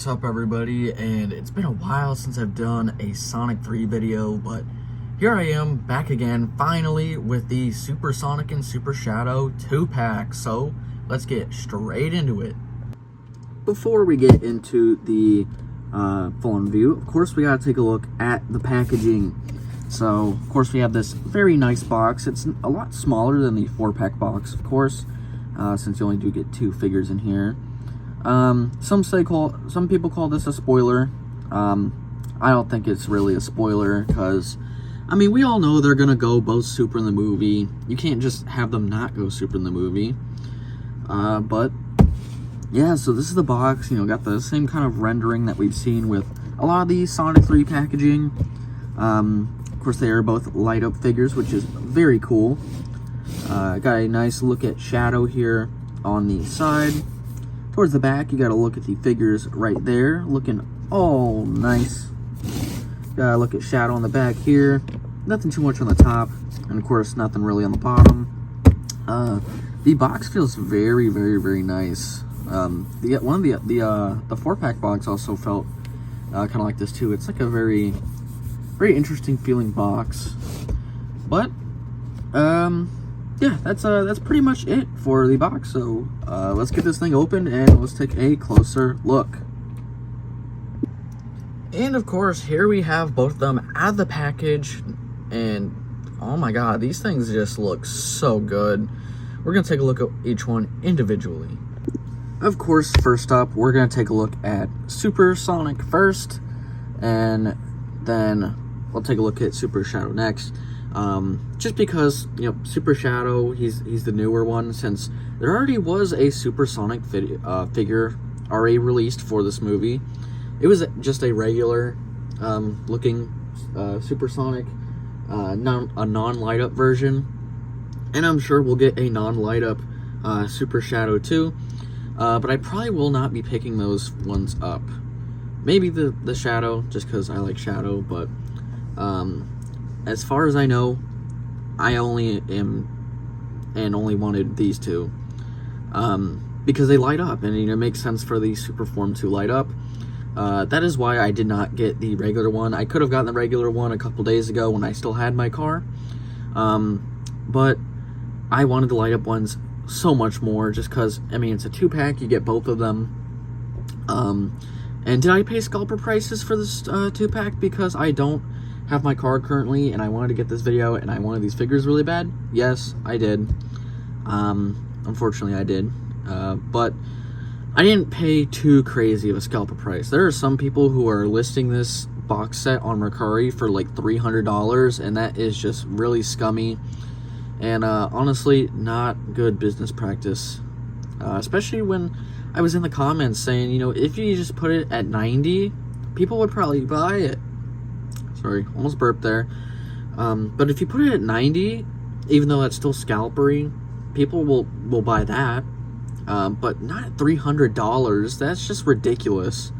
What's up, everybody? And it's been a while since I've done a Sonic 3 video, but here I am back again finally with the Super Sonic and Super Shadow 2-pack. So let's get straight into it. Before we get into the full-on view, of course we gotta take a look at the packaging. So of course we have this very nice box. It's a lot smaller than the 4-pack box, of course, since you only do get 2 figures in here. Some people call this a spoiler. I don't think it's really a spoiler, because I mean, we all know they're gonna go both super in the movie. You can't just have them not go super in the movie. But yeah, so this is the box. You know, got the same kind of rendering that we've seen with a lot of the Sonic 3 packaging. Of course, they are both light up figures, which is very cool. Got a nice look at Shadow here on the side. Towards the back, you got to look at the figures right there, looking all nice. Got to look at Shadow on the back here. Nothing too much on the top, and of course, nothing really on the bottom. The box feels very, very, very nice. The 4-pack box also felt kind of like this too. It's like a very, very interesting feeling box. But yeah, that's pretty much it for the box. So let's get this thing open and let's take a closer look. And of course, here we have both of them out of the package, and oh my god, these things just look so good. We're gonna take a look at each one individually. Of course, first up, we're gonna take a look at Super Sonic first, and then we'll take a look at Super Shadow next. Just because, you know, Super Shadow, he's the newer one, since there already was a Super Sonic figure already released for this movie. It was just a regular looking Super Sonic, a non-light up version, and I'm sure we'll get a non-light up Super Shadow too, but I probably will not be picking those ones up. Maybe the Shadow, just because I like Shadow, but as far as I know, I only wanted these two, because they light up, and you know, it makes sense for the super form to light up. That is why I did not get the regular one. I could have gotten the regular one a couple days ago when I still had my car, but I wanted the light up ones so much more, just because, I mean, it's a 2-pack, you get both of them. And did I pay scalper prices for this 2-pack because I don't have my car currently and I wanted to get this video and I wanted these figures really bad? Yes, I did. Unfortunately I did. But I didn't pay too crazy of a scalper price. There are some people who are listing this box set on Mercari for like $300, and that is just really scummy and honestly not good business practice. Especially when I was in the comments saying, you know, if you just put it at 90, people would probably buy it. Sorry, almost burped there. But if you put it at 90, even though that's still scalpery, people will buy that. But not at $300. That's just ridiculous.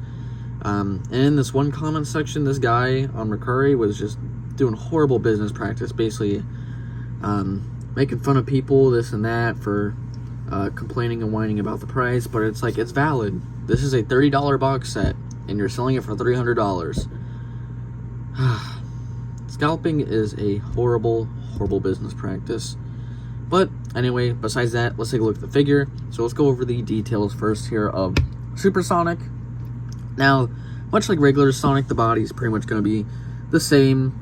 And in this one comment section, this guy on Mercari was just doing horrible business practice, basically making fun of people, this and that, for complaining and whining about the price. But it's like, it's valid. This is a $30 box set, and you're selling it for $300. Scalping is a horrible, horrible business practice. But anyway, besides that, let's take a look at the figure. So let's go over the details first here of Super Sonic. Now, much like regular Sonic, the body is pretty much going to be the same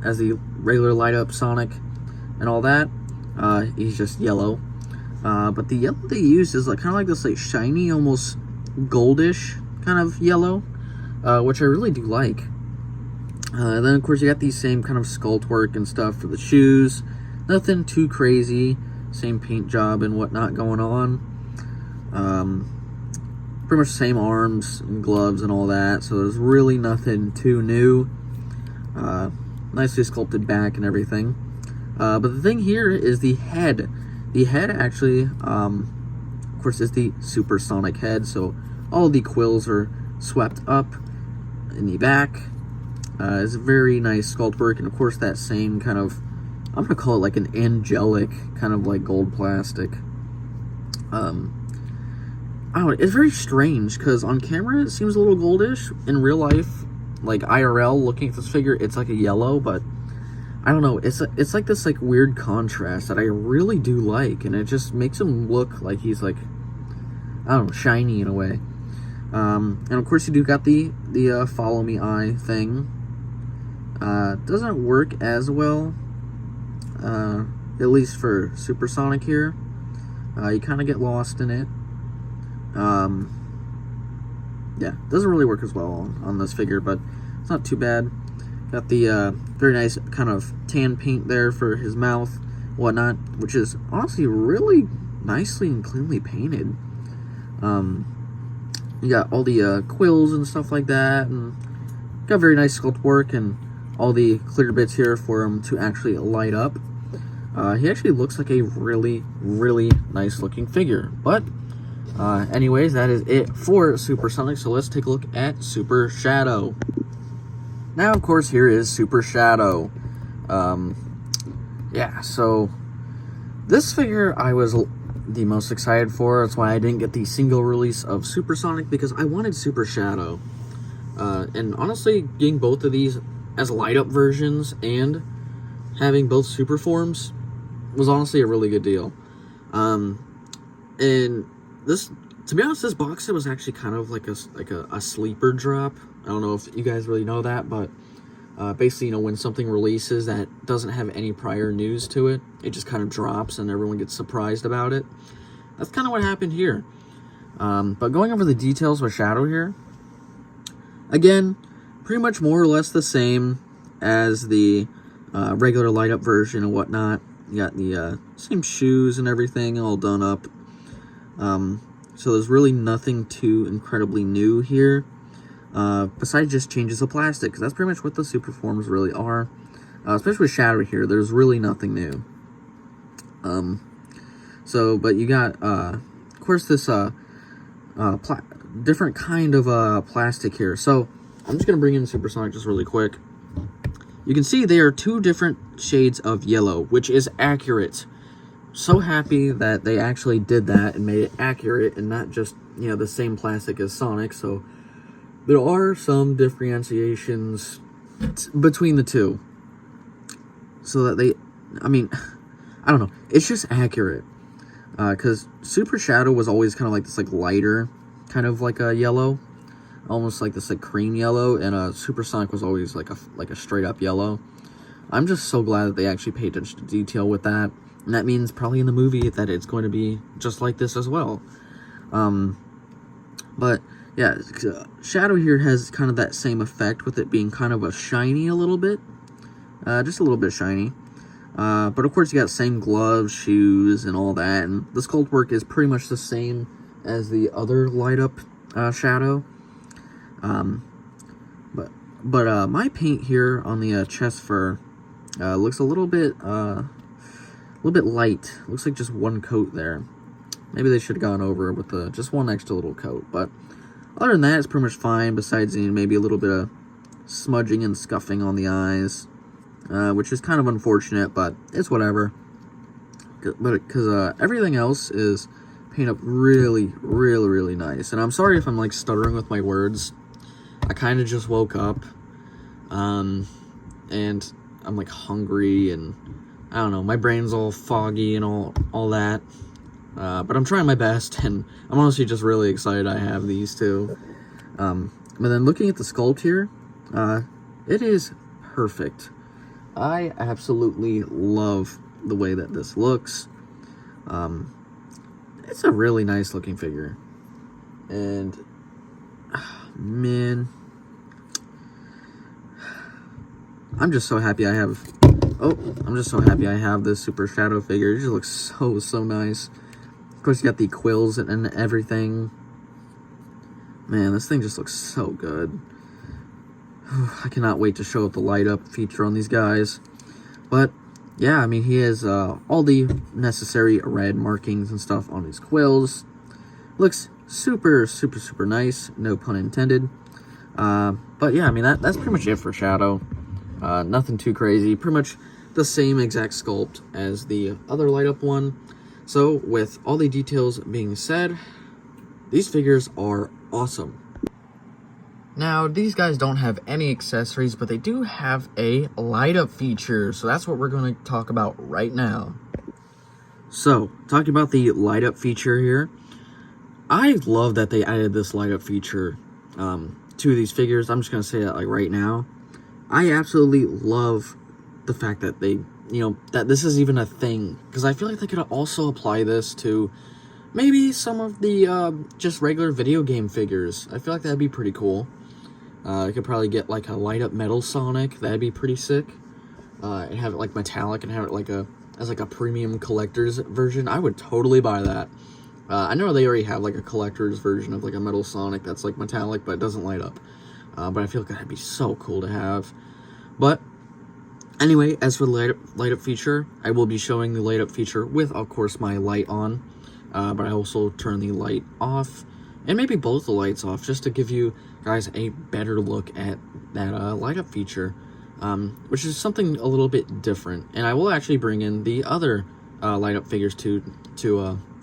as the regular light up Sonic and all that. He's just yellow. But the yellow they use is like kind of like this like shiny, almost goldish kind of yellow, which I really do like. Then of course you got these same kind of sculpt work and stuff for the shoes. Nothing too crazy. Same paint job and whatnot going on. Pretty much the same arms and gloves and all that. So there's really nothing too new. Nicely sculpted back and everything. But the thing here is the head. The head actually, of course, is the Super Sonic head. So all the quills are swept up in the back. It's very nice sculpt work, and of course that same kind of, I'm gonna call it like an angelic kind of like gold plastic. I don't know, it's very strange, because on camera it seems a little goldish. In real life, like IRL, looking at this figure, it's like a yellow, but I don't know, it's like this like weird contrast that I really do like, and it just makes him look like he's like, I don't know, shiny in a way. And of course you do got the follow me eye thing. Doesn't work as well, at least for Supersonic here. You kind of get lost in it. Yeah, doesn't really work as well on this figure, but it's not too bad. Got the very nice kind of tan paint there for his mouth, whatnot, which is honestly really nicely and cleanly painted. You got all the quills and stuff like that, and got very nice sculpt work and all the clear bits here for him to actually light up. He actually looks like a really, really nice looking figure. But anyways, that is it for Supersonic, so let's take a look at Super Shadow. Now, of course, here is Super Shadow. Yeah, so this figure I was the most excited for. That's why I didn't get the single release of Supersonic, because I wanted Super Shadow. And honestly, getting both of these as light-up versions and having both super forms was honestly a really good deal. And this, to be honest, this box set was actually kind of like a sleeper drop. I don't know if you guys really know that, but basically, you know, when something releases that doesn't have any prior news to it, it just kind of drops and everyone gets surprised about it. That's kind of what happened here. But going over the details with Shadow here, again, pretty much more or less the same as the regular light-up version and whatnot. You got the same shoes and everything all done up. So there's really nothing too incredibly new here. Besides just changes of plastic, because that's pretty much what the super forms really are. Especially with Shadow here, there's really nothing new. But you got, of course, this different kind of plastic here. So I'm just going to bring in Supersonic just really quick. You can see they are two different shades of yellow, which is accurate. So happy that they actually did that and made it accurate and not just, you know, the same plastic as Sonic. So there are some differentiations between the two. So that they, I mean, I don't know. It's just accurate. Because Super Shadow was always kind of like this like lighter, kind of like a yellow. Almost like this like cream yellow. And Supersonic was always like a straight up yellow. I'm just so glad that they actually paid attention to detail with that. And that means probably in the movie that it's going to be just like this as well. But yeah, Shadow here has kind of that same effect with it being kind of a shiny a little bit. Just a little bit shiny. But of course you got same gloves, shoes, and all that. And the sculpt work is pretty much the same as the other light up Shadow. But my paint here on the chest fur looks a little bit light. Looks like just one coat there. Maybe they should have gone over with just one extra little coat. But other than that, it's pretty much fine. Besides, you know, maybe a little bit of smudging and scuffing on the eyes, which is kind of unfortunate, but it's whatever. Because everything else is painted up really, really, really nice. And I'm sorry if I'm like stuttering with my words. I kind of just woke up, and I'm like hungry, and I don't know, my brain's all foggy and all that. But I'm trying my best, and I'm honestly just really excited I have these two. But then looking at the sculpt here, it is perfect. I absolutely love the way that this looks. It's a really nice looking figure. And, man, I'm just so happy I have, this Super Shadow figure. It just looks so nice. Of course, you got the quills and everything. Man, this thing just looks so good. I cannot wait to show up the light up feature on these guys. But yeah, I mean, he has all the necessary red markings and stuff on his quills. Looks super nice, no pun intended. But yeah, I mean, that's pretty much it for Shadow. Nothing too crazy. Pretty much the same exact sculpt as the other light up one. So with all the details being said, These figures are awesome. Now, these guys don't have any accessories, but they do have a light-up feature, so that's what we're going to talk about right now. So, talking about the light-up feature here, I love that they added this light-up feature to these figures. I'm just going to say that like right now. I absolutely love the fact that they, that this is even a thing, because I feel like they could also apply this to maybe some of the just regular video game figures. I feel like that'd be pretty cool. I could probably get like a light up metal Sonic. That'd be pretty sick. And have it like metallic and have it like as a premium collector's version. I would totally buy that. I know they already have like a collector's version of like a metal Sonic that's like metallic but it doesn't light up. But I feel like that'd be so cool to have. But anyway, as for the light up feature, I will be showing the light up feature with, of course, my light on. But I also turn the light off, and maybe both the lights off, just to give you guys a better look at that light up feature, which is something a little bit different. And I will actually bring in the other light up figures to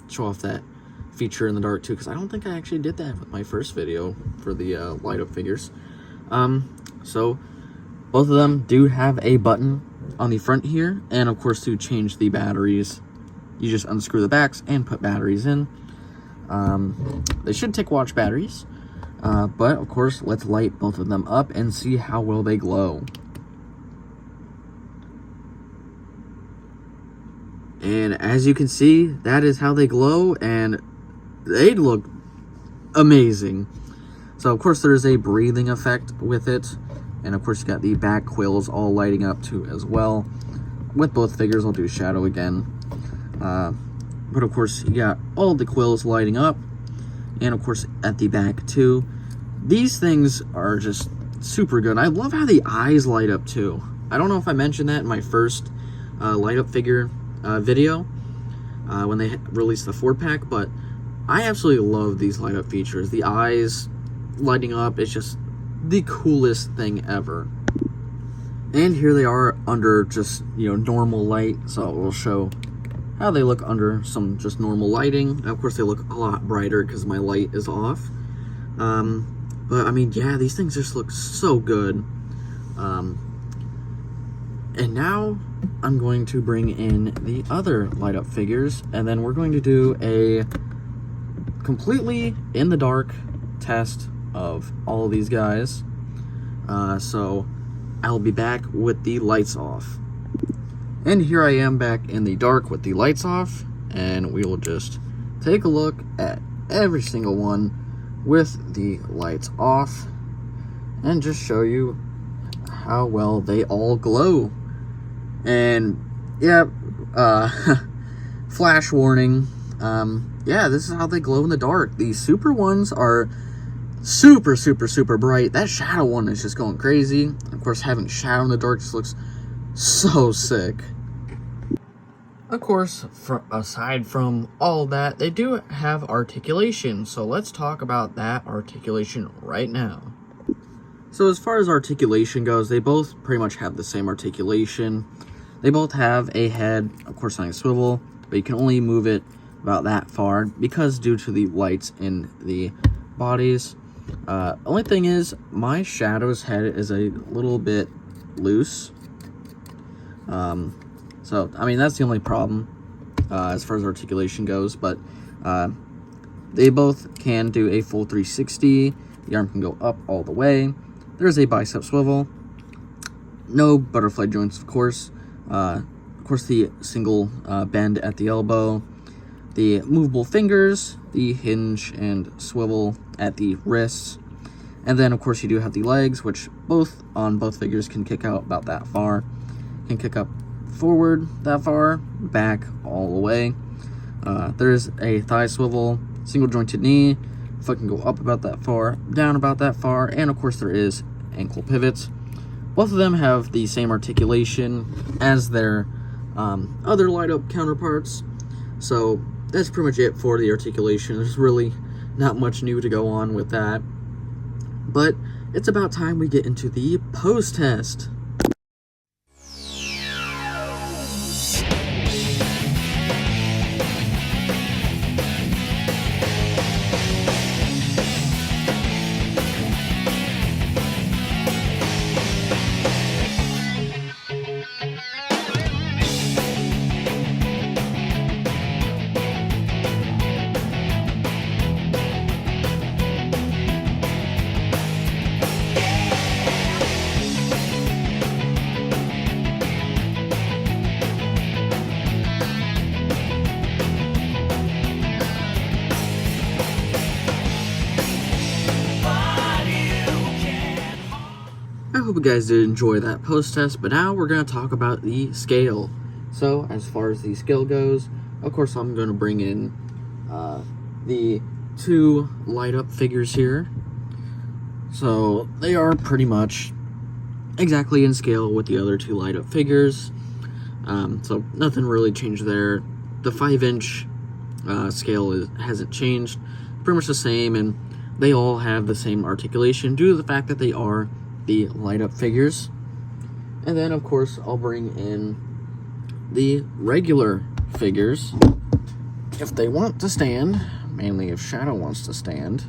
show off that feature in the dark too, because I don't think I actually did that with my first video for the light up figures. So both of them do have a button on the front here, and of course to change the batteries, you just unscrew the backs and put batteries in. They should take watch batteries, but of course let's light both of them up and see how well they glow. And as you can see, that is how they glow, and they look amazing. So of course there's a breathing effect with it, and of course you got the back quills all lighting up too as well. With both figures, I'll do shadow again. But of course you got all the quills lighting up, and of course at the back too. These things are just super good. I love how the eyes light up too. I don't know if I mentioned that in my first light up figure video when they released the 4-pack, but I absolutely love these light up features. The eyes lighting up is just the coolest thing ever. And here they are under just, normal light, so we'll show how they look under some just normal lighting. And of course they look a lot brighter because my light is off. But I mean, yeah, these things just look so good. And now I'm going to bring in the other light up figures, and then we're going to do a completely in the dark test of all of these guys. So I'll be back with the lights off. And here I am back in the dark with the lights off, and we will just take a look at every single one with the lights off and just show you how well they all glow. And yeah, flash warning, yeah, this is how they glow in the dark. The super ones are super, super, super bright. That shadow one is just going crazy. Of course, having shadow in the dark just looks so sick. Of course, aside from all that, they do have articulation, so let's talk about that articulation right now. So as far as articulation goes, they both pretty much have the same articulation. They both have a head, of course on a swivel, but you can only move it about that far because due to the lights in the bodies. Only thing is, my Shadow's head is a little bit loose. So, I mean, that's the only problem as far as articulation goes, but they both can do a full 360. The arm can go up all the way. There's a bicep swivel. No butterfly joints, of course. Of course, the single bend at the elbow. The movable fingers, the hinge and swivel at the wrists. And then, of course, you do have the legs, which on both figures can kick out about that far. Can kick up forward that far, back all the way. There's a thigh swivel, single jointed knee. Foot can go up about that far, down about that far, and of course there is ankle pivots. Both of them have the same articulation as their other light up counterparts. So that's pretty much it for the articulation. There's really not much new to go on with that. But it's about time we get into the pose test. you guys did enjoy that post test, but now we're going to talk about the scale. So, as far as the scale goes, of course, I'm going to bring in the 2 light-up figures here. So, they are pretty much exactly in scale with the other 2 light-up figures. So, nothing really changed there. The 5-inch scale hasn't changed. Pretty much the same, and they all have the same articulation due to the fact that they are the light-up figures. And then, of course, I'll bring in the regular figures if they want to stand, mainly if Shadow wants to stand.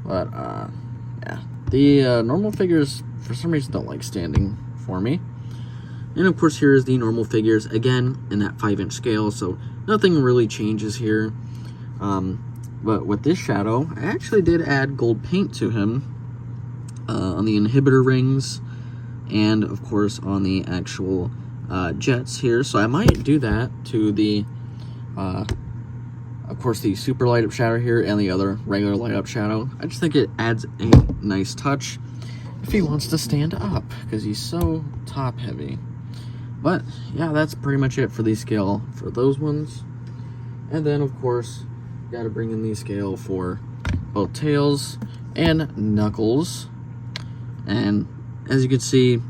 But, yeah. The normal figures, for some reason, don't like standing for me. And, of course, here is the normal figures, again, in that 5-inch scale, so nothing really changes here. But with this Shadow, I actually did add gold paint to him on the inhibitor rings and, of course, on the actual jets here. So I might do that to the, of course, the super light-up Shadow here and the other regular light-up Shadow. I just think it adds a nice touch if he wants to stand up, because he's so top-heavy. But, yeah, that's pretty much it for the scale for those ones. And then, of course, got to bring in the scale for both Tails and Knuckles. And as you can see,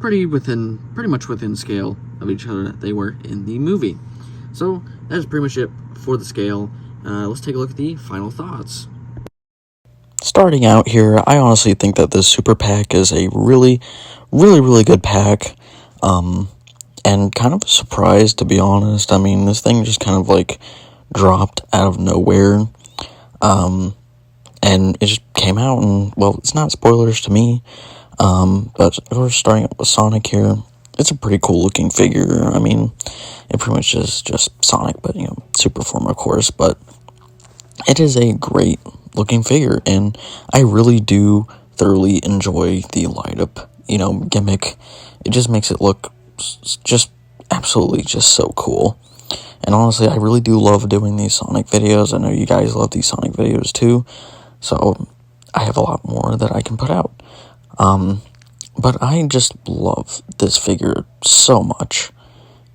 pretty much within scale of each other that they were in the movie. So that is pretty much it for the scale. Let's take a look at the final thoughts. Starting out here, I honestly think that this super pack is a really good pack. And kind of a surprise, to be honest. I mean, this thing just kind of like dropped out of nowhere. And it just came out, and, well, it's not spoilers to me. But we're starting up with Sonic here. It's a pretty cool looking figure. I mean, it pretty much is just Sonic, but, you know, super form, of course. But it is a great looking figure, and I really do thoroughly enjoy the light up, you know, gimmick. It just makes it look just absolutely just so cool. And honestly, I really do love doing these Sonic videos. I know you guys love these Sonic videos too, so I have a lot more that I can put out. But I just love this figure so much.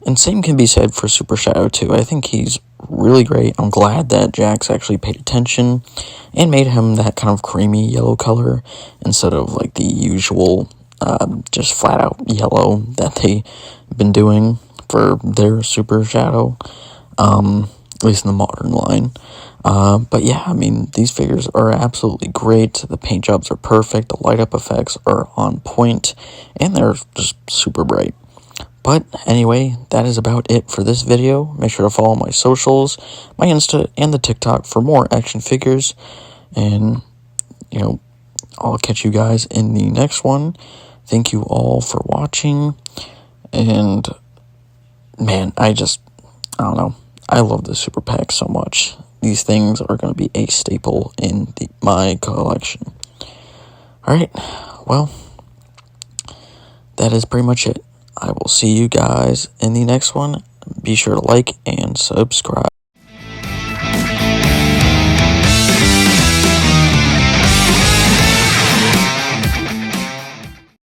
And same can be said for Super Shadow too. I think he's really great. I'm glad that Jakks actually paid attention and made him that kind of creamy yellow color instead of like the usual just flat out yellow that they've been doing for their Super Shadow, at least in the modern line. But yeah, I mean, these figures are absolutely great. The paint jobs are perfect. The light up effects are on point, and they're just super bright. But anyway, that is about it for this video. Make sure to follow my socials, my Insta, and the TikTok for more action figures. And, you know, I'll catch you guys in the next one. Thank you all for watching. And, man, I don't know. I love this super pack so much. These things are going to be a staple in my collection. Alright, well, that is pretty much it. I will see you guys in the next one. Be sure to like and subscribe.